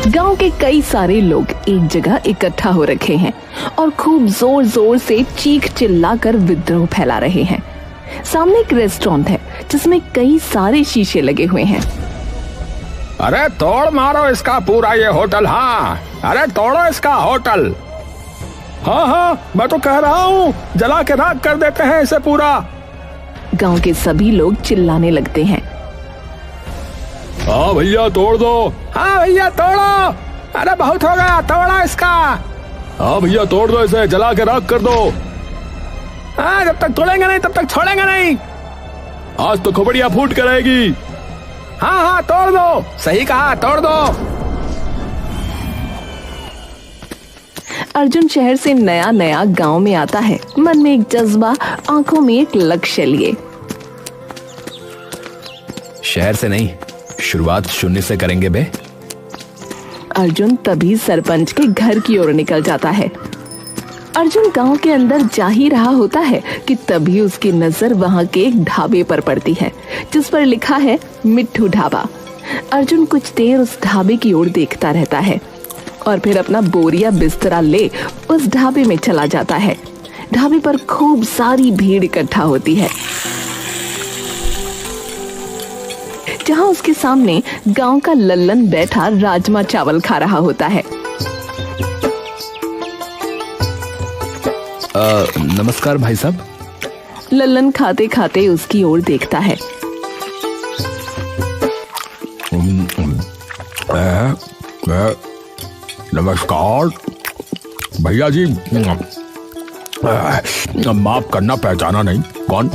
गांव के कई सारे लोग एक जगह इकट्ठा हो रखे हैं और खूब जोर जोर से चीख चिल्लाकर विद्रोह फैला रहे हैं। सामने एक रेस्टोरेंट है जिसमें कई सारे शीशे लगे हुए हैं। अरे तोड़ मारो इसका पूरा ये होटल। हाँ, अरे तोड़ो इसका होटल। हाँ, मैं तो कह रहा हूँ जला के राख कर देते हैं इसे पूरा। गांव के सभी लोग चिल्लाने लगते हैं। हाँ भैया तोड़ दो। हाँ भैया तोड़ो। अरे बहुत हो गया, तोड़ो इसका। हाँ भैया तोड़ दो इसे, जला के राख कर दो। हाँ, जब तक तोड़ेंगे नहीं तब तक छोड़ेंगे नहीं। आज तो खोपड़ियाँ फूट कर रहेगी। हाँ तोड़ दो, सही कहा, तोड़ दो। अर्जुन शहर से नया नया गांव में आता है, मन में एक जज्बा, आंखों में एक लक्ष्य लिए। शहर से नहीं, शुरुआत शून्य से करेंगे बे। अर्जुन तभी सरपंच के घर की ओर निकल जाता है। अर्जुन गांव के अंदर जा ही रहा होता है कि तभी उसकी नजर वहां के एक ढाबे पर पड़ती है जिस पर लिखा है मिट्ठू ढाबा। अर्जुन कुछ देर उस ढाबे की ओर देखता रहता है और फिर अपना बोरिया बिस्तरा ले उस ढाबे में चला जाता है। ढाबे पर खूब सारी भीड़ इकट्ठा होती है जहां उसके सामने गांव का लल्लन बैठा राजमा चावल खा रहा होता है। नमस्कार भाई साहब। लल्लन खाते खाते उसकी ओर देखता है। नमस्कार भैया जी, माफ करना पहचाना नहीं, कौन?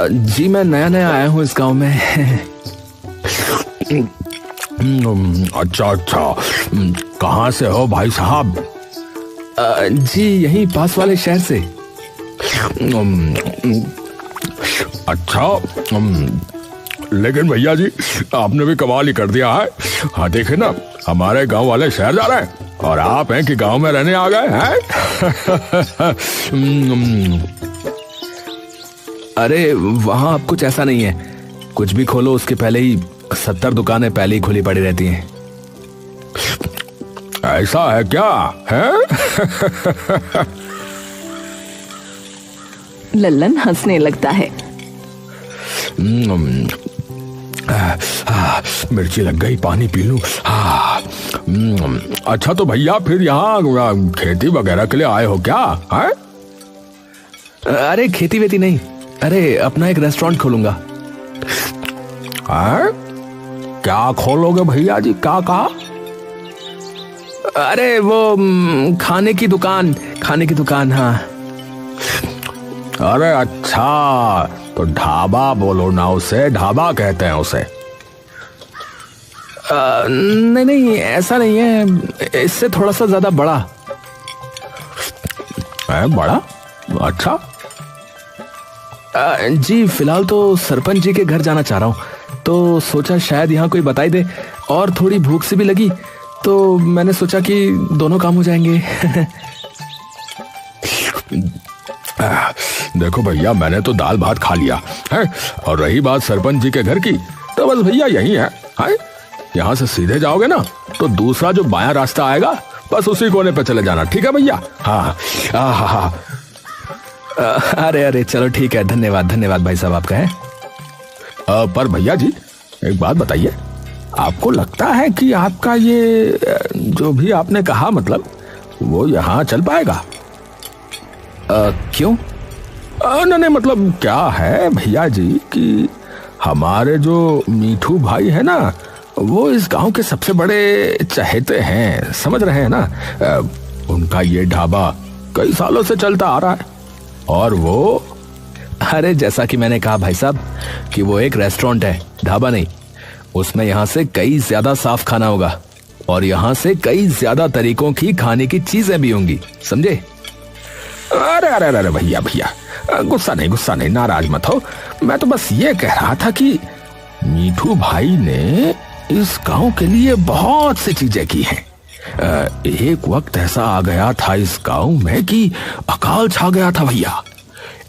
जी मैं नया नया आया हूँ इस गांव में। अच्छा, कहाँ से हो भाई साहब? जी यहीं पास वाले शहर से। अच्छा, लेकिन भैया जी आपने भी कमाल ही कर दिया है। हाँ देखे ना, हमारे गांव वाले शहर जा रहे हैं और आप हैं कि गांव में रहने आ गए हैं। अरे वहाँ अब कुछ ऐसा नहीं है, कुछ भी खोलो उसके पहले ही 70 दुकानें पहले ही खुली पड़ी रहती हैं। ऐसा है क्या है? लल्लन हंसने लगता है। मिर्ची लग गई, पानी पी लूं। अच्छा तो भैया फिर यहाँ खेती वगैरह के लिए आए हो क्या है? अरे खेती वेती नहीं, अरे अपना एक रेस्टोरेंट खोलूंगा। क्या खोलोगे भैया जी, क्या कहा? अरे वो खाने की दुकान। हाँ। अरे अच्छा, तो ढाबा बोलो ना उसे, ढाबा कहते हैं उसे। नहीं ऐसा नहीं है, इससे थोड़ा सा ज्यादा बड़ा है। बड़ा? अच्छा। जी फिलहाल तो सरपंच जी के घर जाना चाह रहा हूँ, तो सोचा शायद यहाँ कोई बताई दे, और थोड़ी भूख से भी लगी तो मैंने सोचा कि दोनों काम हो जाएंगे। देखो भैया, मैंने तो दाल भात खा लिया है, और रही बात सरपंच जी के घर की, तो बस भैया यही है। यहाँ से सीधे जाओगे ना तो दूसरा जो बायां रास्ता आएगा, बस उसी कोने पे चले जाना, ठीक है भैया? हाँ। अरे चलो ठीक है, धन्यवाद भाई साहब आपका है। पर भैया जी एक बात बताइए, आपको लगता है कि आपका ये जो भी आपने कहा, मतलब वो यहाँ चल पाएगा? क्यों? नहीं मतलब क्या है भैया जी कि हमारे जो मीठू भाई है ना, वो इस गांव के सबसे बड़े चहेते हैं, समझ रहे हैं ना? उनका ये ढाबा कई सालों से चलता आ रहा है, और वो अरे जैसा कि मैंने कहा भाई साहब कि वो एक रेस्टोरेंट है, ढाबा नहीं। उसमें यहाँ से कई ज्यादा साफ खाना होगा और यहाँ से कई ज्यादा तरीकों की खाने की चीजें भी होंगी, समझे? अरे भैया गुस्सा नहीं, नाराज मत हो। मैं तो बस ये कह रहा था कि मीठू भाई ने इस गांव के लिए बहुत सी चीजें की हैं। एक वक्त ऐसा आ गया था इस गांव में कि अकाल छा गया था भैया।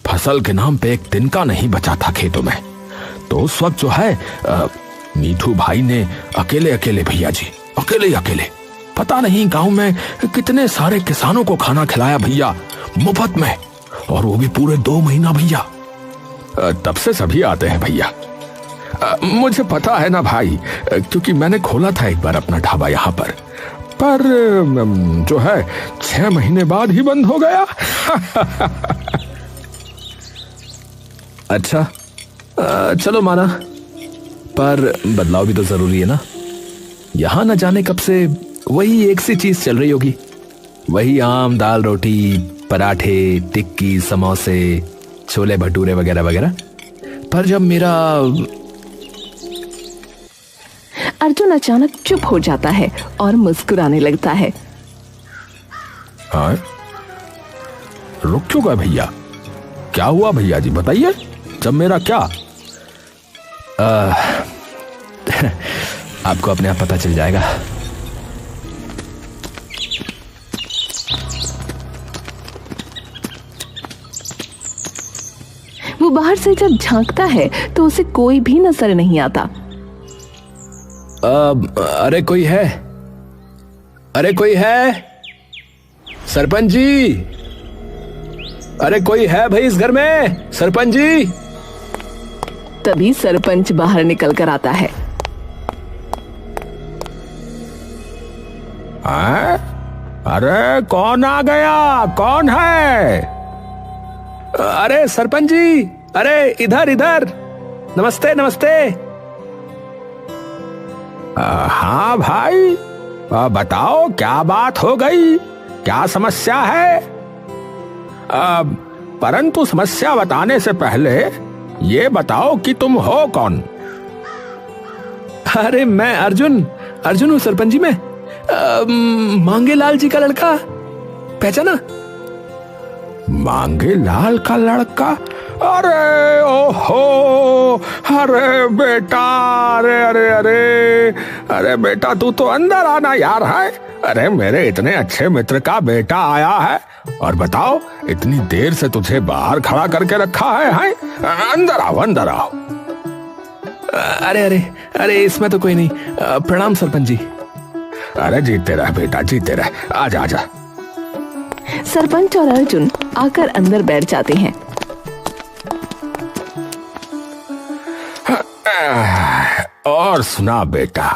फसल के नाम पे एक तिनका नहीं बचा था खेतों में। तो उस वक्त जो है मीठू भाई ने अकेले अकेले, भैया जी अकेले अकेले, पता नहीं गांव में कितने सारे किसानों को खाना खिलाया भैया, मुफ्त में, और वो भी पूरे 2 महीना भैया। तब से सभी आते हैं भैया। मुझे पता है ना भाई, क्योंकि मैंने खोला था एक बार अपना ढाबा यहाँ पर जो है 6 महीने बाद ही बंद हो गया। अच्छा, चलो माना, पर बदलाव भी तो जरूरी है ना। यहां न जाने कब से वही एक सी चीज चल रही होगी, वही आम दाल रोटी, पराठे, टिक्की, समोसे, छोले भटूरे वगैरह वगैरह। पर जब मेरा अर्जुन अचानक चुप हो जाता है और मुस्कुराने लगता है। हाँ? रुक क्यों गए भैया? क्या हुआ भैया जी, बताइए। जब मेरा क्या? आपको अपने आप पता चल जाएगा। वो बाहर से जब झांकता है तो उसे कोई भी नजर नहीं आता। अरे कोई है? अरे कोई है? सरपंच जी, अरे कोई है भाई इस घर में? सरपंच जी। तभी सरपंच बाहर निकल कर आता है। अरे कौन आ गया? कौन है? अरे सरपंच जी, अरे इधर इधर, नमस्ते नमस्ते। हाँ भाई, बताओ क्या बात हो गई, क्या समस्या है? परंतु समस्या बताने से पहले ये बताओ कि तुम हो कौन? अरे मैं अर्जुन हूँ सरपंच जी। मैं मांगेलाल जी का लड़का, पहचाना? मांगेलाल का लड़का? अरे ओहो, अरे बेटा, अरे अरे अरे अरे बेटा, तू तो अंदर आना यार है। अरे मेरे इतने अच्छे मित्र का बेटा आया है, और बताओ इतनी देर से तुझे बाहर खड़ा करके रखा है? अंदर आओ, अंदर आओ। अरे अरे अरे इसमें तो कोई नहीं। प्रणाम सरपंच जी। अरे जीते रह बेटा, जीते रह, आजा आजा। सरपंच और अर्जुन आकर अंदर बैठ जाते हैं। और सुना बेटा,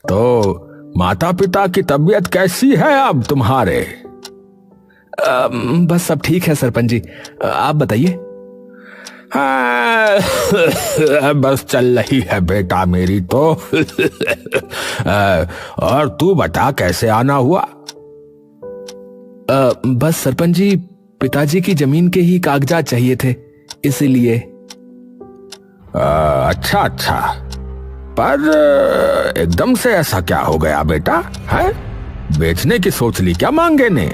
तो माता पिता की तबीयत कैसी है अब तुम्हारे? बस सब ठीक है सरपंच जी, आप बताइए। बस चल रही है बेटा मेरी तो। और तू बता कैसे आना हुआ? बस सरपंच जी, पिताजी की जमीन के ही कागजात चाहिए थे, इसीलिए। अच्छा अच्छा, पर एकदम से ऐसा क्या हो गया बेटा? है बेचने की सोच ली क्या मांगे ने?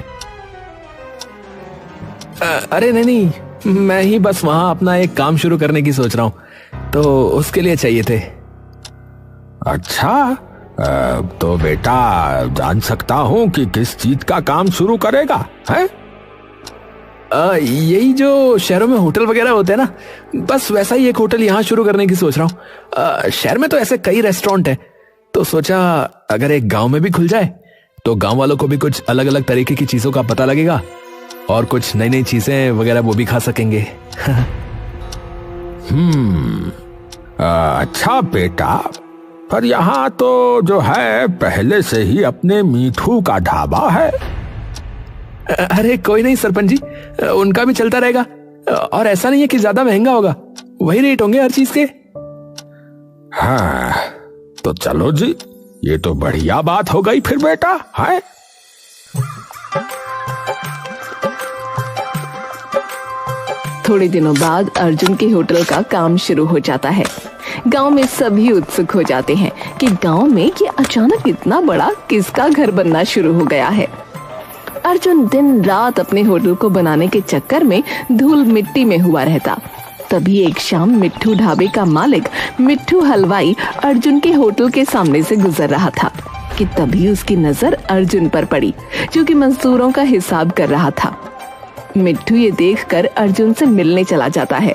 अरे नहीं, मैं ही बस वहां अपना एक काम शुरू करने की सोच रहा हूं, तो उसके लिए चाहिए थे। अच्छा, तो बेटा जान सकता हूं कि किस चीज का काम शुरू करेगा? है यही जो शहरों में होटल वगैरह होते हैं ना, बस वैसा ही एक होटल यहाँ शुरू करने की सोच रहा हूँ। शहर में तो ऐसे कई रेस्टोरेंट हैं, तो सोचा अगर एक गांव में भी खुल जाए तो गांव वालों को भी कुछ अलग अलग तरीके की चीजों का पता लगेगा, और कुछ नई नई चीजें वगैरह वो भी खा सकेंगे। अच्छा बेटा, पर यहाँ तो जो है पहले से ही अपने मीठू का ढाबा है। अरे कोई नहीं सरपंच जी, उनका भी चलता रहेगा, और ऐसा नहीं है कि ज्यादा महंगा होगा, वही रेट होंगे हर चीज के। हाँ तो चलो जी, ये तो बढ़िया बात हो गई फिर बेटा। है थोड़े दिनों बाद अर्जुन के होटल का काम शुरू हो जाता है। गांव में सभी उत्सुक हो जाते हैं कि गांव में ये अचानक इतना बड़ा किसका घर बनना शुरू हो गया है। अर्जुन दिन रात अपने होटल को बनाने के चक्कर में धूल मिट्टी में हुआ रहता। तभी एक शाम मिट्ठू ढाबे का मालिक मिट्ठू हलवाई अर्जुन के होटल के सामने से गुजर रहा था कि तभी उसकी नजर अर्जुन पर पड़ी, जो कि मजदूरों का हिसाब कर रहा था। मिट्ठू ये देखकर अर्जुन से मिलने चला जाता है,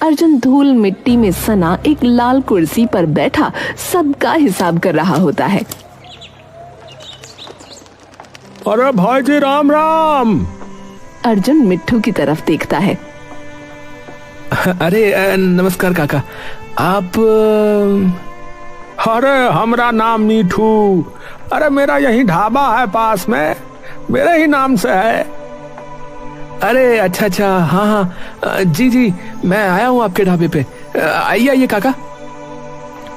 अर्जुन धूल मिट्टी में सना एक लाल कुर्सी पर बैठा सबका हिसाब कर रहा होता है। अरे भाई जी राम राम। अर्जुन मिट्ठू की तरफ देखता है। अरे नमस्कार काका, आप? अरे हमरा नाम मीठू। अरे मेरा यही ढाबा है पास में, मेरे ही नाम से है। अरे अच्छा, हाँ, जी मैं आया हूँ आपके ढाबे पे। आइए काका।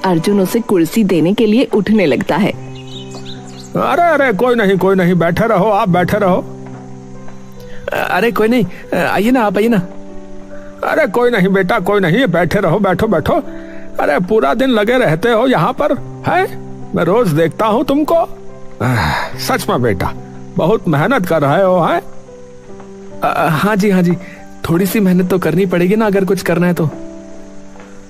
अर्जुन उसे कुर्सी देने के लिए उठने लगता है। अरे कोई नहीं, बैठे रहो, आप बैठे रहो। अरे कोई नहीं, आइए ना, आप आइए ना। अरे कोई नहीं बेटा, कोई नहीं, बैठे रहो, बैठो। अरे पूरा दिन लगे रहते हो यहाँ पर, है? मैं रोज देखता हूँ तुमको। सच में बेटा बहुत मेहनत कर रहे हो, है? हाँ जी, थोड़ी सी मेहनत तो करनी पड़ेगी ना अगर कुछ करना है तो।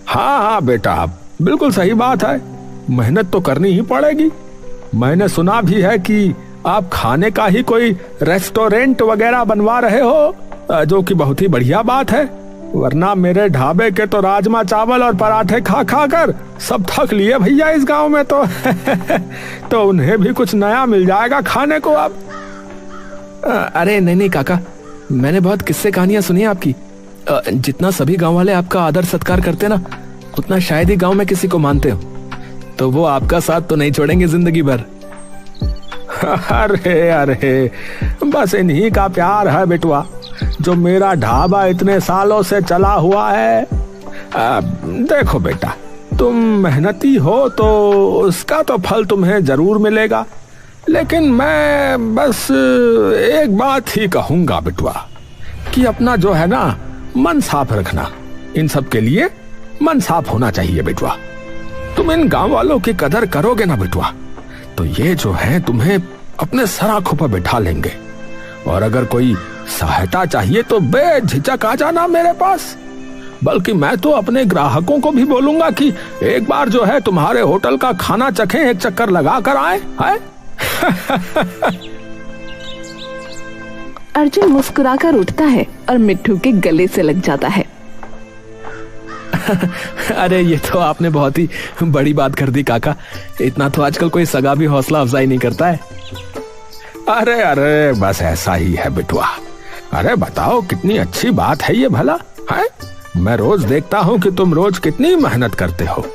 हाँ बेटा, बिल्कुल सही बात है, मेहनत तो करनी ही पड़ेगी। मैंने सुना भी है कि आप खाने का ही कोई रेस्टोरेंट वगैरह बनवा रहे हो, जो कि बहुत ही बढ़िया बात है। वरना मेरे ढाबे के तो राजमा चावल और पराठे खा कर सब थक लिए भैया इस गांव में तो तो उन्हें भी कुछ नया मिल जाएगा खाने को अब। अरे नहीं काका, मैंने बहुत किस्से कहानियां सुनी है आपकी। जितना सभी गांव वाले आपका आदर सत्कार करते ना, उतना शायद ही गांव में किसी को मानते हो। तो वो आपका साथ तो नहीं छोड़ेंगे जिंदगी भर। अरे बस इन्हीं का प्यार है बेटुआ, जो मेरा ढाबा इतने सालों से चला हुआ है। देखो बेटा, तुम मेहनती हो तो उसका तो फल तुम्हें जरूर मिलेगा, लेकिन मैं बस एक बात ही कहूंगा बेटुआ कि अपना जो है ना मन साफ रखना। इन सब के लिए मन साफ होना चाहिए बेटुआ। तुम इन गांव वालों की कदर करोगे ना बेटुआ, तो ये जो है तुम्हें अपने सराखों पर बिठा लेंगे। और अगर कोई सहायता चाहिए तो बेझिझक आ जाना मेरे पास। बल्कि मैं तो अपने ग्राहकों को भी बोलूंगा कि एक बार जो है तुम्हारे होटल का खाना चखें, एक चक्कर लगा कर आए, है? अर्जुन मुस्कुराकर उठता है और मिट्ठू के गले से लग जाता है। अरे ये तो आपने बहुत ही बड़ी बात कर दी काका। इतना तो आजकल कोई सगा भी हौसला अफजाई नहीं करता है। अरे बस ऐसा ही है बेटुआ। अरे बताओ कितनी अच्छी बात है ये भला, है? मैं रोज देखता हूँ कि तुम रोज कितनी मेहनत करते हो।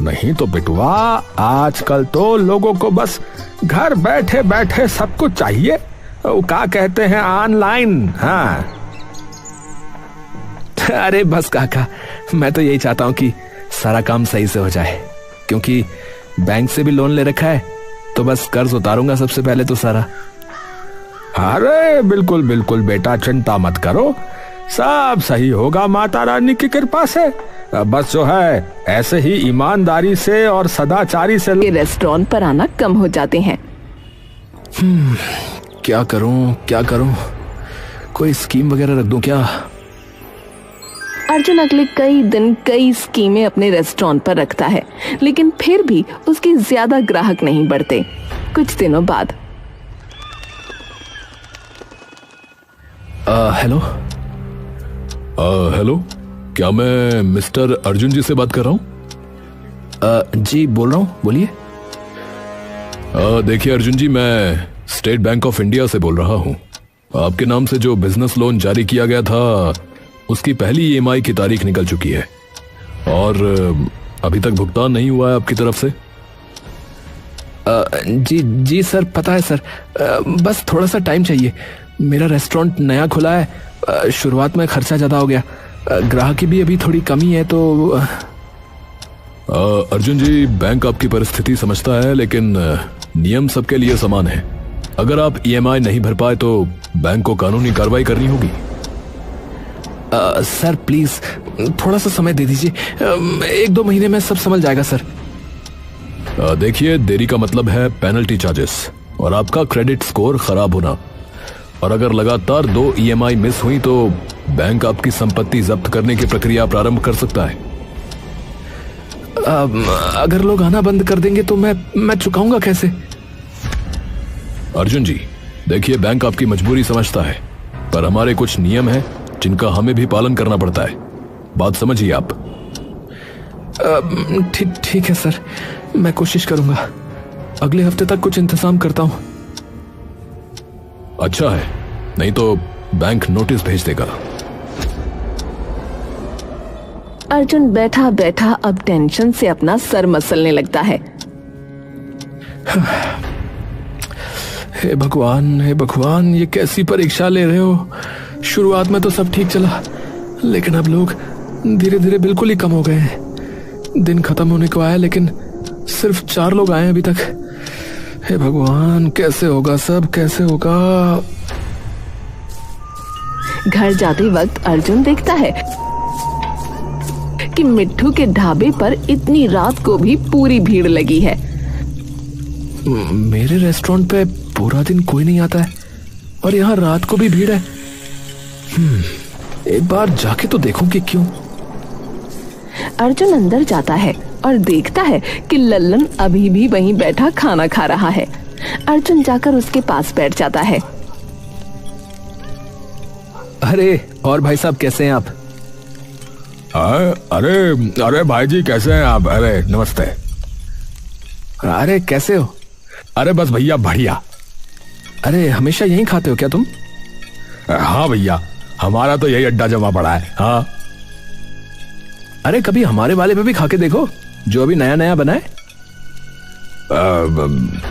नहीं तो बेटुआ आजकल तो लोगों को बस घर बैठे बैठे सब कुछ चाहिए। वो क्या कहते हैं, ऑनलाइन। हाँ अरे बस काका, मैं तो यही चाहता हूँ कि सारा काम सही से हो जाए, क्योंकि बैंक से भी लोन ले रखा है, तो बस कर्ज उतारूंगा सबसे पहले तो सारा। अरे बिल्कुल बेटा, चिंता मत करो, सब सही होगा माता रानी की कृपा से। बस जो है ऐसे ही ईमानदारी से और सदाचारी से रेस्टोरेंट पर आना कम हो जाते हैं। क्या करूं, कोई स्कीम वगैरह रख दूं क्या? अर्जुन अगले कई दिन कई स्कीमें अपने रेस्टोरेंट पर रखता है, लेकिन फिर भी उसके ज्यादा ग्राहक नहीं बढ़ते। कुछ दिनों बाद हेलो, क्या मैं मिस्टर अर्जुन जी से बात कर रहा हूँ? जी बोल रहा हूँ, बोलिए। देखिए अर्जुन जी, मैं स्टेट बैंक ऑफ इंडिया से बोल रहा हूँ। आपके नाम से जो बिजनेस लोन जारी किया गया था, उसकी पहली EMI की तारीख निकल चुकी है और अभी तक भुगतान नहीं हुआ है आपकी तरफ से। जी सर, पता है सर, बस थोड़ा सा टाइम चाहिए। मेरा रेस्टोरेंट नया खुला है, शुरुआत में खर्चा ज्यादा हो गया, ग्राहक की भी अभी थोड़ी कमी है तो। अर्जुन जी, बैंक आपकी परिस्थिति समझता है, लेकिन नियम सबके लिए समान है। अगर आप EMI नहीं भर पाए तो बैंक को कानूनी कार्रवाई करनी होगी। सर प्लीज थोड़ा सा समय दे दीजिए, 1-2 महीने में सब समझ जाएगा सर। देखिए, देरी का मतलब है पेनल्टी चार्जेस और आपका क्रेडिट स्कोर खराब होना। और अगर लगातार 2 EMI मिस हुई तो बैंक आपकी संपत्ति जब्त करने की प्रक्रिया प्रारंभ कर सकता है। अगर लोग आना बंद कर देंगे तो मैं चुकाऊंगा कैसे? अर्जुन जी, देखिए, बैंक आपकी मजबूरी समझता है, पर हमारे कुछ नियम हैं जिनका हमें भी पालन करना पड़ता है। बात समझिए आप। ठीक है सर, मैं कोशिश करूंगा। अगले हफ्ते तक कुछ इंतजाम करता हूं। अच्छा है, नहीं तो बैंक नोटिस भेज देगा। अर्जुन बैठा बैठा अब टेंशन से अपना सर मसलने लगता है। हे भगवान, ये कैसी परीक्षा ले रहे हो? शुरुआत में तो सब ठीक चला, लेकिन अब लोग धीरे धीरे बिल्कुल ही कम हो गए हैं। दिन खत्म होने को आया, लेकिन सिर्फ 4 लोग आए अभी तक। हे भगवान, कैसे होगा सब, कैसे होगा? घर जाते वक्त अर्जुन देखता है कि मिट्ठू के ढाबे पर इतनी रात को भी पूरी भीड़ लगी है। मेरे रेस्टोरेंट पे पूरा दिन कोई नहीं आता है और यहाँ रात को भी भीड़ है। एक बार जाके तो देखूं कि क्यों। अर्जुन अंदर जाता है और देखता है कि लल्लन अभी भी वहीं बैठा खाना खा रहा है। अर्जुन जाकर उसके पास बैठ जाता है। अरे और भाई साहब, कैसे हैं आप? अरे भाई जी, कैसे हैं आप? अरे नमस्ते। अरे कैसे हो? अरे बस भैया बढ़िया। अरे हमेशा यहीं खाते हो क्या तुम? हाँ भैया, हमारा तो यही अड्डा जमा पड़ा है। हाँ। अरे कभी हमारे वाले पे भी खा के देखो, जो अभी नया नया बना है।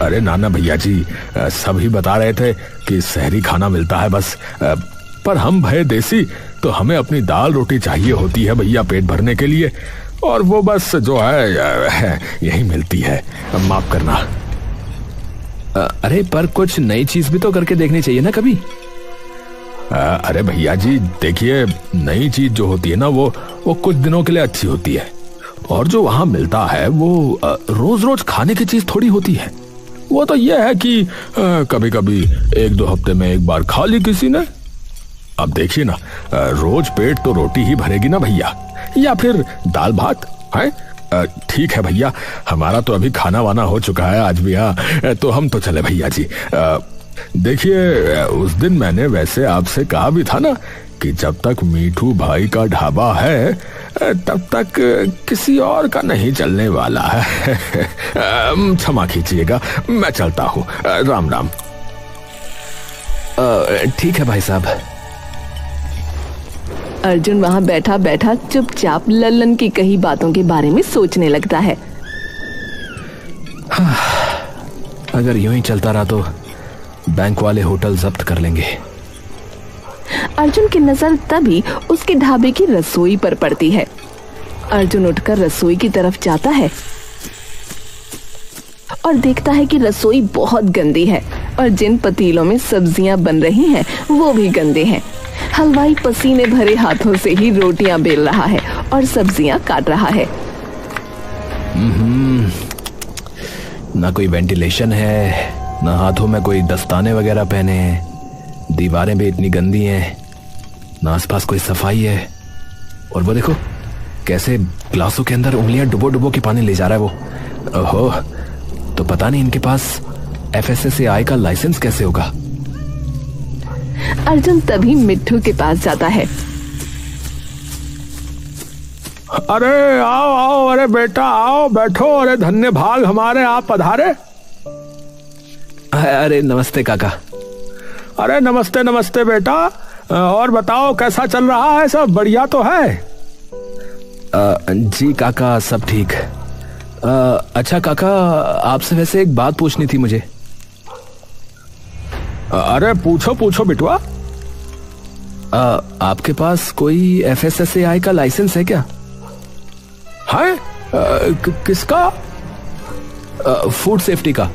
अरे नाना भैया जी, सभी बता रहे थे कि शहरी खाना मिलता है बस, पर हम भय देसी, तो हमें अपनी दाल रोटी चाहिए होती है भैया पेट भरने के लिए, और वो बस जो है यही मिलती है। माफ करना। अरे पर कुछ नई चीज भी तो करके देखनी चाहिए ना कभी। अरे भैया जी देखिए, नई चीज जो होती है ना वो कुछ दिनों के लिए अच्छी होती है, और जो वहां मिलता है वो रोज रोज खाने की चीज थोड़ी होती है। वो तो ये है कि कभी कभी 1-2 हफ्ते में एक बार खा ली किसी ने। अब देखिए ना, रोज पेट तो रोटी ही भरेगी ना भैया, या फिर दाल भात है। ठीक है भैया, हमारा तो अभी खाना वाना हो चुका है आज भी। हाँ, तो हम तो चले भैया जी। देखिए, उस दिन मैंने वैसे आपसे कहा भी था ना कि जब तक मीठू भाई का ढाबा है तब तक किसी और का नहीं चलने वाला है। क्षमा कीजिएगा, मैं चलता हूँ। राम राम। ठीक है भाई साहब। अर्जुन वहां बैठा बैठा चुपचाप लल्लन की कही बातों के बारे में सोचने लगता है। अगर यूं ही चलता रहा तो बैंक वाले होटल जब्त कर लेंगे। अर्जुन की नजर तभी उसके ढाबे की रसोई पर पड़ती है। अर्जुन उठकर रसोई की तरफ जाता है और देखता है कि रसोई बहुत गंदी है और जिन पतीलों में सब्जियां बन रही हैं वो भी गंदे हैं। हलवाई पसीने भरे हाथों से ही रोटियां बेल रहा है और सब्जियां काट रहा है। ना कोई वेंटिलेशन है, ना हाथों में कोई दस्ताने वगैरह पहने हैं। दीवारें भी इतनी गंदी हैं, ना आसपास कोई सफाई है। और वो देखो कैसे ग्लासों के अंदर उंगलियां डुबो डुबो के पानी ले जा रहा है वो। ओहो, तो पता नहीं इनके पास FSSAI का लाइसेंस कैसे होगा। अर्जुन तभी मिट्ठू के पास जाता है। अरे आओ आओ, अरे बेटा आओ, बैठो। अरे धन्य भाग हमारे, आप पधारे। अरे नमस्ते काका। अरे नमस्ते नमस्ते बेटा। और बताओ कैसा चल रहा है? सब बढ़िया तो है? जी काका, सब ठीक। अच्छा काका, आपसे वैसे एक बात पूछनी थी मुझे। अरे पूछो पूछो बिटुआ। आपके पास कोई FSSAI का लाइसेंस है क्या? है? किसका? फूड सेफ्टी का।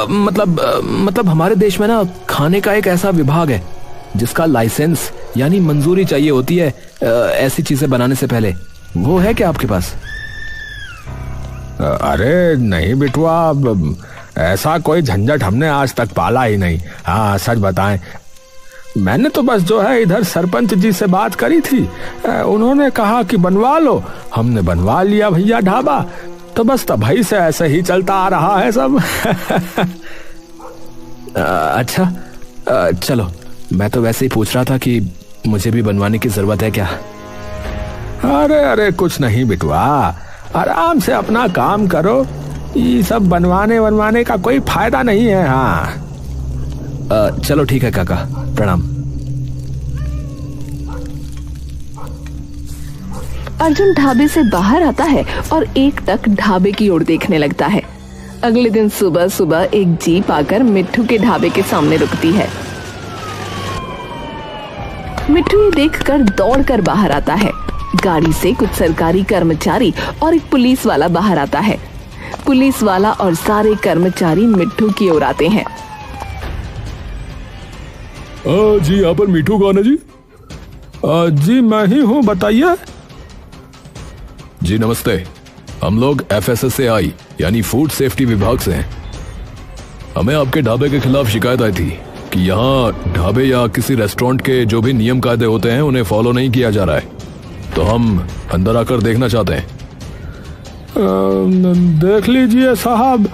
मतलब हमारे देश में ना खाने का एक ऐसा विभाग है जिसका लाइसेंस यानी मंजूरी चाहिए होती है ऐसी चीजें बनाने से पहले। वो है क्या आपके पास? अरे नहीं बिटुआ, ऐसा कोई झंझट हमने आज तक पाला ही नहीं। हाँ सच बताएं, मैंने तो बस जो है इधर सरपंच जी से बात करी थी, उन्होंने कहा कि बनवा लो। हमने बनवा लिया भैया ढाबा, तो बस तभी से ऐसे ही चलता आ रहा है सब। अच्छा, चलो, मैं तो वैसे ही पूछ रहा था कि मुझे भी बनवाने की जरूरत है क्या। अरे अरे कुछ नहीं बिटुआ, आराम से अपना काम करो, ये सब बनवाने का कोई फायदा नहीं है। हाँ चलो ठीक है काका, प्रणाम। अर्जुन ढाबे से बाहर आता है और एकटक ढाबे की ओर देखने लगता है। अगले दिन सुबह सुबह एक जीप आकर मिट्ठू के ढाबे के सामने रुकती है। मिट्ठू ये देखकर दौड़कर बाहर आता है। गाड़ी से कुछ सरकारी कर्मचारी और एक पुलिस वाला बाहर आता है। पुलिस वाला और सारे कर्मचारी मिट्ठू की ओर आते हैं। जी यहाँ पर मिट्ठू कौन है जी? जी मैं ही हूँ, बताइए। जी नमस्ते, हम लोग FSSAI यानी फूड सेफ्टी विभाग से हैं। हमें आपके ढाबे के खिलाफ शिकायत आई थी कि यहाँ ढाबे या किसी रेस्टोरेंट के जो भी नियम कायदे होते हैं उन्हें फॉलो नहीं किया जा रहा है, तो हम अंदर आकर देखना चाहते हैं। देख लीजिए साहब,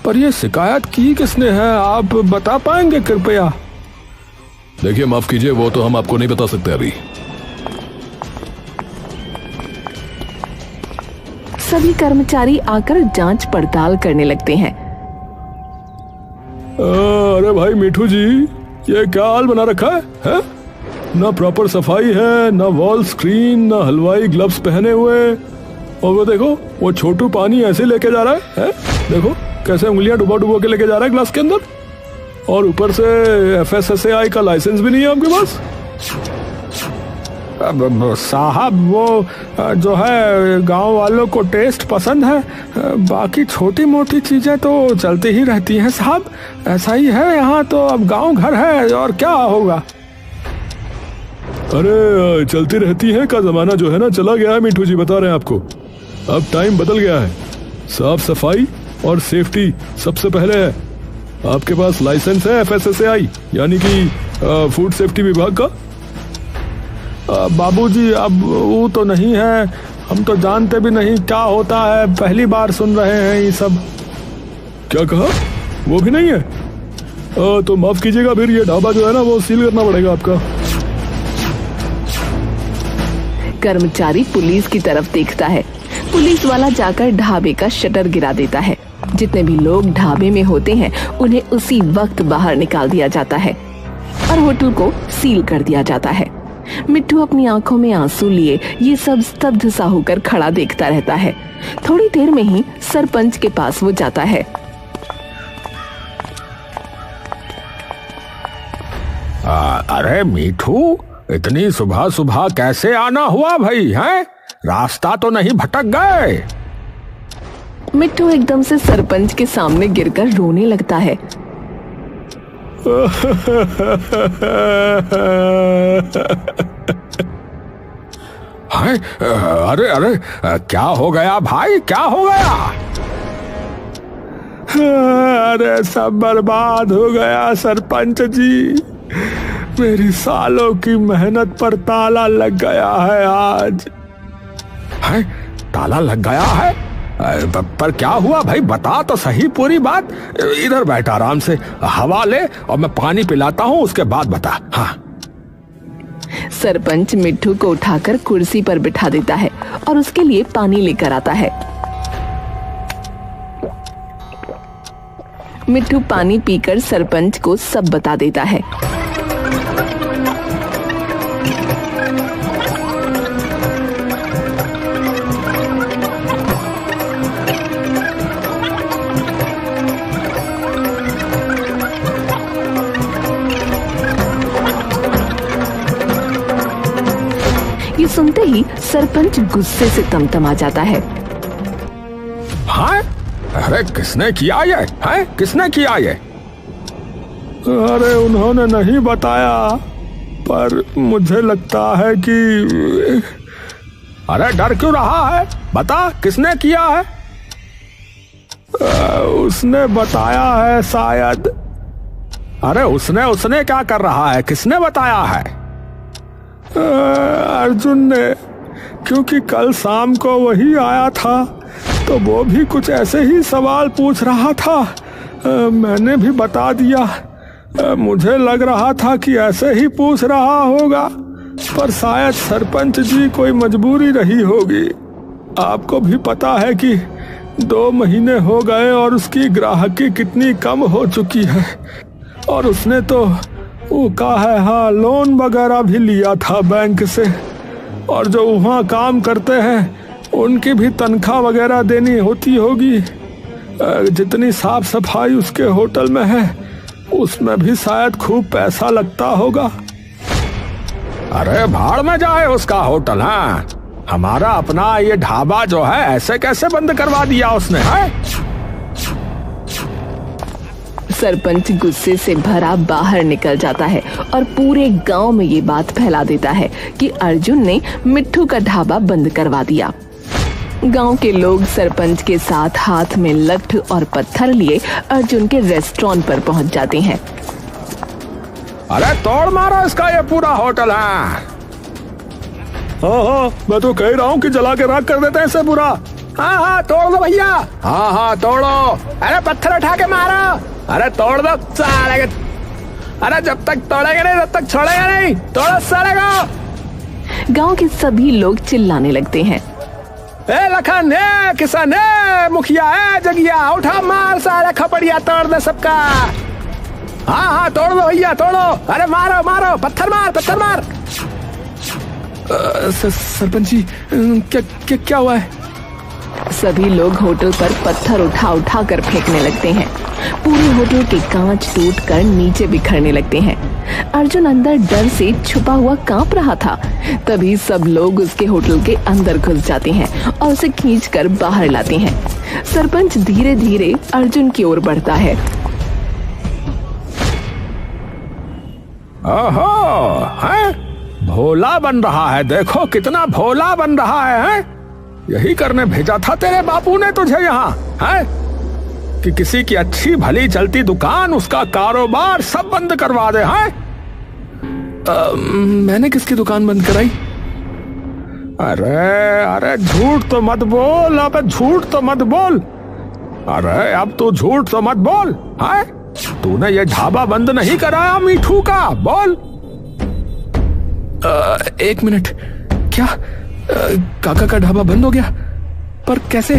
पर ये शिकायत की किसने है, आप बता पाएंगे कृपया? देखिए माफ कीजिए, वो तो हम आपको नहीं बता सकते अभी। सभी कर्मचारी आकर जांच पड़ताल करने लगते हैं। अरे भाई मिठू जी, ये क्या हाल बना रखा है? ना प्रॉपर सफाई है, ना वॉल स्क्रीन, ना हलवाई ग्लव्स पहने हुए, और वो देखो वो छोटू पानी ऐसे लेके जा रहा है? देखो कैसे उंगलियां डुबो के लेके जा रहा है ग्लास के अंदर, और ऊपर से FSSAI का लाइसेंस भी नहीं है आपके पास। साहब वो जो है गांव वालों को टेस्ट पसंद है, बाकी छोटी मोटी चीजें तो चलती ही रहती हैं साहब, ऐसा ही है यहाँ तो। अब गांव घर है और क्या होगा। अरे चलती रहती है का जमाना जो है ना चला गया है मिठू जी, बता रहे हैं आपको। अब टाइम बदल गया है, साफ सफाई और सेफ्टी सबसे पहले है। आपके पास लाइसेंस है FSSAI यानी कि फूड सेफ्टी विभाग का? बाबूजी अब वो तो नहीं है, हम तो जानते भी नहीं क्या होता है, पहली बार सुन रहे हैं ये सब। क्या कहा? वो भी नहीं है? तो माफ कीजिएगा, फिर ये ढाबा जो है ना वो सील करना पड़ेगा आपका। कर्मचारी पुलिस की तरफ देखता है। पुलिस वाला जाकर ढाबे का शटर गिरा देता है। जितने भी लोग ढाबे में होते हैं उन्हें उसी वक्त बाहर निकाल दिया जाता है और होटल को सील कर दिया जाता है। मिट्ठू अपनी आंखों में आंसू लिए ये सब स्तब्ध सा होकर खड़ा देखता रहता है। थोड़ी देर में ही सरपंच के पास वो जाता है। अरे मिठू, इतनी सुबह सुबह कैसे आना हुआ भाई? हैं, रास्ता तो नहीं भटक गए? मिट्ठू एकदम से सरपंच के सामने गिरकर रोने लगता है। अरे अरे क्या हो गया भाई, क्या हो गया? अरे सब बर्बाद हो गया सरपंच जी, मेरी सालों की मेहनत पर ताला लग गया है आज। है? ताला लग गया है? पर क्या हुआ भाई, बता तो सही पूरी बात। इधर बैठ आराम से, हवा ले और मैं पानी पिलाता हूँ, उसके बाद बता। हाँ। सरपंच मिट्ठू को उठाकर कुर्सी पर बिठा देता है और उसके लिए पानी लेकर आता है। मिट्ठू पानी पीकर सरपंच को सब बता देता है। ये सुनते ही सरपंच गुस्से से तमतमा जाता है। हाँ? अरे किसने किया ये? है? किसने किया ये? अरे उन्होंने नहीं बताया, पर मुझे लगता है कि... अरे डर क्यों रहा है, बता किसने किया है? उसने बताया है शायद। अरे उसने क्या कर रहा है, किसने बताया है? अर्जुन ने, क्योंकि कल शाम को वही आया था तो वो भी कुछ ऐसे ही सवाल पूछ रहा था, मैंने भी बता दिया। मुझे लग रहा था कि ऐसे ही पूछ रहा होगा, पर शायद सरपंच जी कोई मजबूरी रही होगी। आपको भी पता है कि 2 महीने हो गए और उसकी ग्राहकी कितनी कम हो चुकी है, और उसने तो वो कहा है हाँ लोन वगैरह भी लिया था बैंक से, और जो वहाँ काम करते हैं उनकी भी तनख्वाह वगैरह देनी होती होगी। जितनी साफ सफाई उसके होटल में है उसमें भी शायद खूब पैसा लगता होगा। अरे भाड़ में जाए उसका होटल। हाँ, हमारा अपना ये ढाबा जो है ऐसे कैसे बंद करवा दिया उसने है? सरपंच गुस्से से भरा बाहर निकल जाता है और पूरे गांव में ये बात फैला देता है कि अर्जुन ने मिट्ठू का ढाबा बंद करवा दिया। गांव के लोग सरपंच के साथ हाथ में लठ और पत्थर लिए अर्जुन के रेस्टोरेंट पर पहुंच जाते हैं। अरे तोड़ मारो इसका ये पूरा होटल है। हाँ, मैं तो कह रहा हूँ कि जला के राख कर देते हैं इसे पूरा। हाँ तोड़ दो भैया। हाँ तोड़ो। अरे पत्थर उठा के मारो। अरे तोड़ दो साले के। अरे जब तक तोड़ेंगे नहीं तब तक छोड़ेगा नहीं। तोड़ो साले को। गांव के सभी लोग चिल्लाने लगते हैं। ए लखन, ए किसान, ए मुखिया, ए जगिया, उठा मार सारे खपड़िया तोड़ दे सबका। हाँ तोड़ दो भैया तोड़ो। अरे मारो मारो, पत्थर मार पत्थर मार। सरपंच जी क्या हुआ है? सभी लोग होटल पर पत्थर उठा कर फेंकने लगते हैं। पूरे होटल के कांच टूटकर नीचे बिखरने लगते हैं। अर्जुन अंदर डर से छुपा हुआ कांप रहा था। तभी सब लोग उसके होटल के अंदर घुस जाते हैं और उसे खींचकर बाहर लाते हैं। सरपंच धीरे धीरे अर्जुन की ओर बढ़ता है। ओहो, है? भोला बन रहा है। देखो कितना भोला बन रहा है। यही करने भेजा था तेरे बापू ने तुझे यहाँ, है? कि किसी की अच्छी भली चलती दुकान, उसका कारोबार सब बंद करवा दे। हैं? मैंने किसकी दुकान बंद कराई? अरे झूठ तो मत बोल। अब झूठ तो मत बोल। अरे अब तू झूठ तो मत बोल। है? तूने ये ढाबा बंद नहीं कराया मिठू का? बोल। 1 मिनट, क्या काका का ढाबा बंद हो गया? पर कैसे?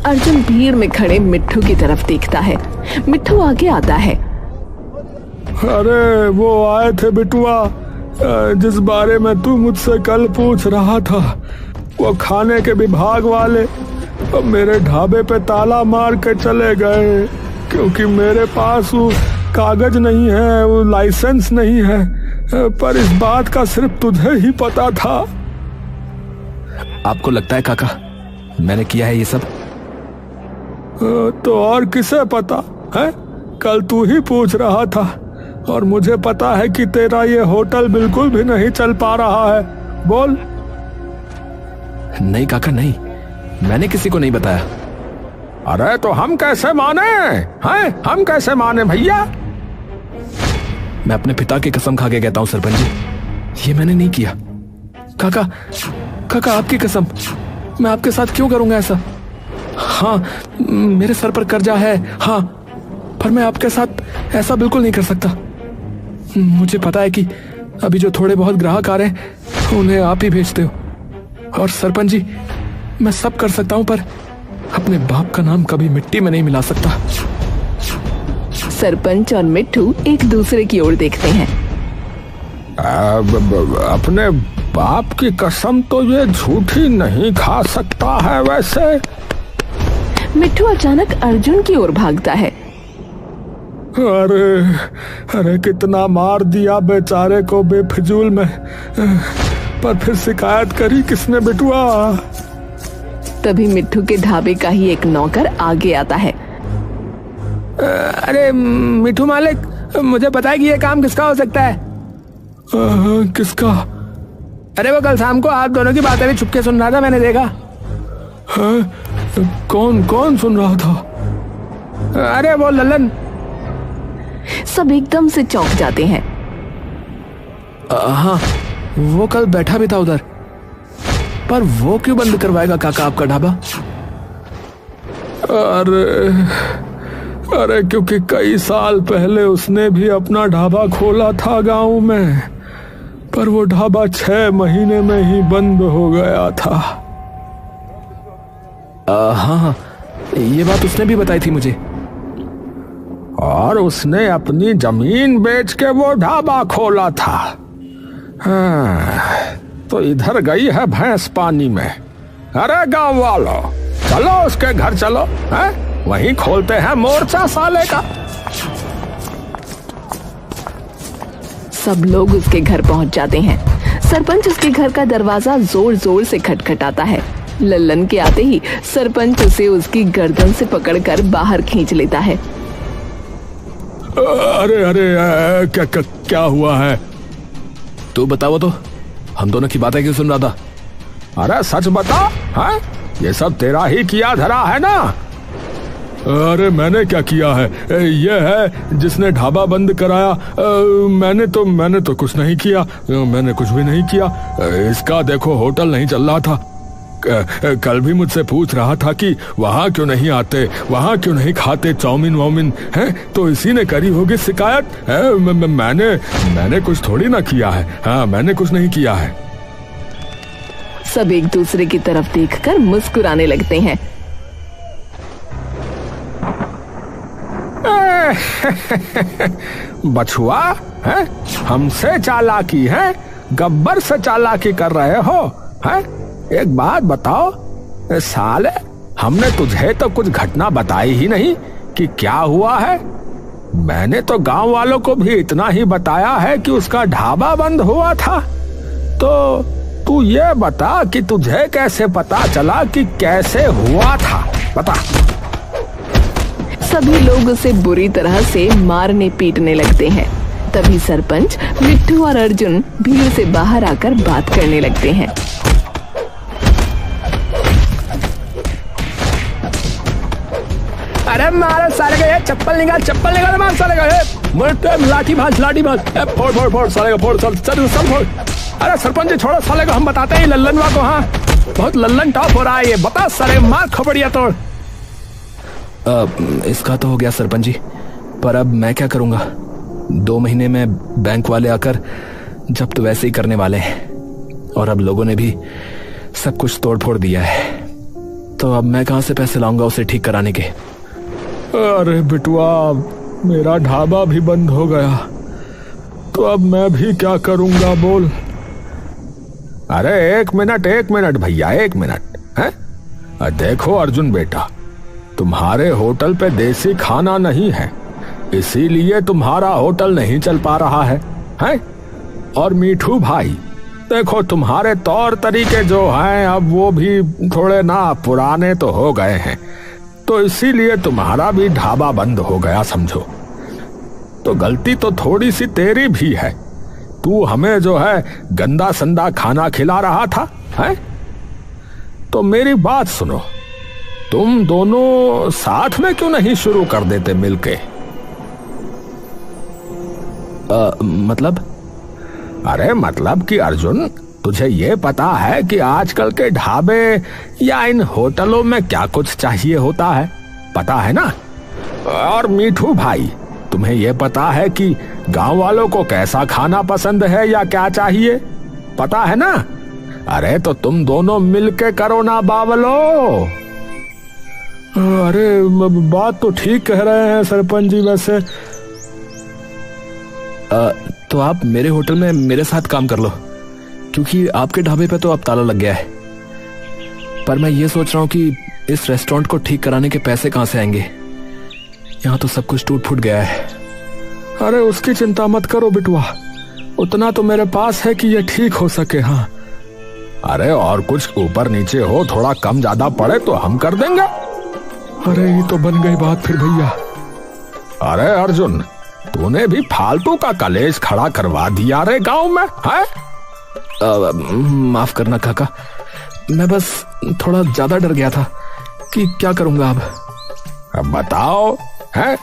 अर्जुन भीड़ में खड़े मिट्ठू की तरफ देखता है। मिट्ठू आगे आता है। अरे वो आए थे बिटुआ, जिस बारे में तू मुझसे कल पूछ रहा था। वो खाने के विभाग वाले मेरे ढाबे पे ताला मार के चले गए, क्योंकि मेरे पास वो कागज नहीं है, वो लाइसेंस नहीं है। पर इस बात का सिर्फ तुझे ही पता था। आपको लगता है काका मैंने किया है ये सब? तो और किसे पता है? कल तू ही पूछ रहा था, और मुझे पता है कि तेरा ये होटल बिल्कुल भी नहीं चल पा रहा है। बोल। नहीं काका नहीं, मैंने किसी को नहीं बताया। अरे तो हम कैसे माने? हैं? हम कैसे माने भैया? मैं अपने पिता की कसम खा के कहता हूँ सरपंच जी, ये मैंने नहीं किया। काका आपकी कसम, मैं आपके साथ क्यों करूंगा ऐसा? हाँ, मेरे सर पर कर्जा है, हाँ, पर मैं आपके साथ ऐसा बिल्कुल नहीं कर सकता। मुझे पता है कि अभी जो थोड़े बहुत ग्राहक आ रहे हैं उन्हें आप ही भेजते हो। और सरपंच जी, मैं सब कर सकता हूं, पर अपने बाप का नाम कभी मिट्टी में नहीं मिला सकता। सरपंच और मिट्ठू एक दूसरे की ओर देखते हैं। अपने बाप की कसम तो ये झूठी नहीं खा सकता है। वैसे मिट्ठू अचानक अर्जुन की ओर भागता है। अरे कितना मार दिया बेचारे को बेफिजूल में, पर फिर शिकायत करी किसने बिटुआ? तभी मिट्ठू के ढाबे का ही एक नौकर आगे आता है। अरे मिठू मालिक, मुझे पता है कि ये काम किसका हो सकता है। किसका? अरे वो कल शाम को आप दोनों की बातें भी छुपके सुन रहा था, मैंने देखा। कौन सुन रहा था? अरे वो ललन। सब एकदम से चौंक जाते हैं। हाँ, वो कल बैठा भी था उधर। पर वो क्यों बंद करवाएगा काका आपका ढाबा? अरे क्योंकि कई साल पहले उसने भी अपना ढाबा खोला था गांव में, पर वो ढाबा 6 महीने में ही बंद हो गया था। हाँ, ये बात उसने भी बताई थी मुझे। और उसने अपनी जमीन बेच के वो ढाबा खोला था। हाँ, तो इधर गई है भैंस पानी में। अरे गांव वालों, चलो उसके घर चलो, हैं? वहीं खोलते हैं मोर्चा साले का। सब लोग उसके घर पहुंच जाते हैं। सरपंच उसके घर का दरवाजा जोर जोर से खटखटाता है। लल्लन के आते ही सरपंच उसे उसकी गर्दन से पकड़कर बाहर खींच लेता है। अरे अरे क्या हुआ है? तू बताओ तो, हम दोनों की बातें क्यों सुन रहा था? अरे सच बता, हैं? ये सब तेरा ही किया धरा है ना? अरे मैंने क्या किया है? ये है जिसने ढाबा बंद कराया। मैंने तो कुछ नहीं किया। मैंने कुछ भी नहीं किया। इसका देखो होटल नहीं चल रहा था। कल भी मुझसे पूछ रहा था कि वहाँ क्यों नहीं आते, वहाँ क्यों नहीं खाते चाउमीन वाउमीन, है? तो इसी ने करी होगी शिकायत। मैंने कुछ थोड़ी ना किया है। हाँ, मैंने कुछ नहीं किया है। सब एक दूसरे की तरफ देखकर मुस्कुराने लगते हैं। बछुआ, है? हमसे चालाकी है? गब्बर से चालाकी कर रहे हो, है? एक बात बताओ साले, हमने तुझे तो कुछ घटना बताई ही नहीं कि क्या हुआ है। मैंने तो गांव वालों को भी इतना ही बताया है कि उसका ढाबा बंद हुआ था। तो तू ये बता कि तुझे कैसे पता चला कि कैसे हुआ था, बता। सभी लोग उसे बुरी तरह से मारने पीटने लगते हैं। तभी सरपंच, मिट्टू और अर्जुन भीड़ से बाहर आकर बात करने लगते हैं। अरे मारे साले का, चप्पल निकाल मार साले का। लाठी भाज फोड़ साले का, फोड़ सब फोड़। अरे सरपंच जी छोड़ो साले को, हम बताते हैं लल्लनवा को। हाँ, बहुत लल्लन टॉप हो रहा है ये, बता साले, मार खबड़िया तोड़। इसका तो हो गया सरपंच जी, पर अब मैं क्या करूंगा? 2 महीने में बैंक वाले आकर जब्त वैसे ही करने वाले हैं, और अब लोगों ने भी सब कुछ तोड़ फोड़ दिया है। तो अब मैं कहां से पैसे लाऊंगा उसे ठीक कराने के? अरे बिटुआ, मेरा ढाबा भी बंद हो गया, तो अब मैं भी क्या करूंगा बोल। अरे एक मिनट भैया, 1 मिनट है। देखो अर्जुन बेटा, तुम्हारे होटल पे देसी खाना नहीं है, इसीलिए तुम्हारा होटल नहीं चल पा रहा है? और मीठू भाई, देखो तुम्हारे तौर तरीके जो हैं अब वो भी थोड़े ना पुराने तो हो गए हैं, तो इसीलिए तुम्हारा भी ढाबा बंद हो गया समझो। तो गलती तो थोड़ी सी तेरी भी है। तू हमें जो है गंदा संदा खाना खिला रहा था, है? तो मेरी बात सुनो, तुम दोनों साथ में क्यों नहीं शुरू कर देते मिलके? मतलब? अरे मतलब कि अर्जुन, तुझे ये पता है कि आजकल के ढाबे या इन होटलों में क्या कुछ चाहिए होता है, पता है ना? और मीठू भाई, तुम्हें ये पता है कि गांव वालों को कैसा खाना पसंद है या क्या चाहिए, पता है ना? अरे तो तुम दोनों मिलके करो ना बावलो। अरे बात तो ठीक कह रहे हैं सरपंच जी। वैसे तो आप मेरे होटल में मेरे साथ काम कर लो, क्योंकि आपके ढाबे पे तो अब ताला लग गया है। पर मैं ये सोच रहा हूँ कि इस रेस्टोरेंट को ठीक कराने के पैसे कहाँ से आएंगे? यहाँ तो सब कुछ टूट फूट गया है। अरे उसकी चिंता मत करो बिटुआ, उतना तो मेरे पास है कि ये ठीक हो सके। हाँ, अरे और कुछ ऊपर नीचे हो, थोड़ा कम ज्यादा पड़े तो हम कर देंगे। अरे ये तो बन गई बात फिर भैया। अरे अर्जुन, तूने भी फालतू का कलेश खड़ा करवा दिया रे गांव में, है? माफ करना काका, मैं बस थोड़ा ज्यादा डर गया था कि क्या करूंगा अब। बताओ, है?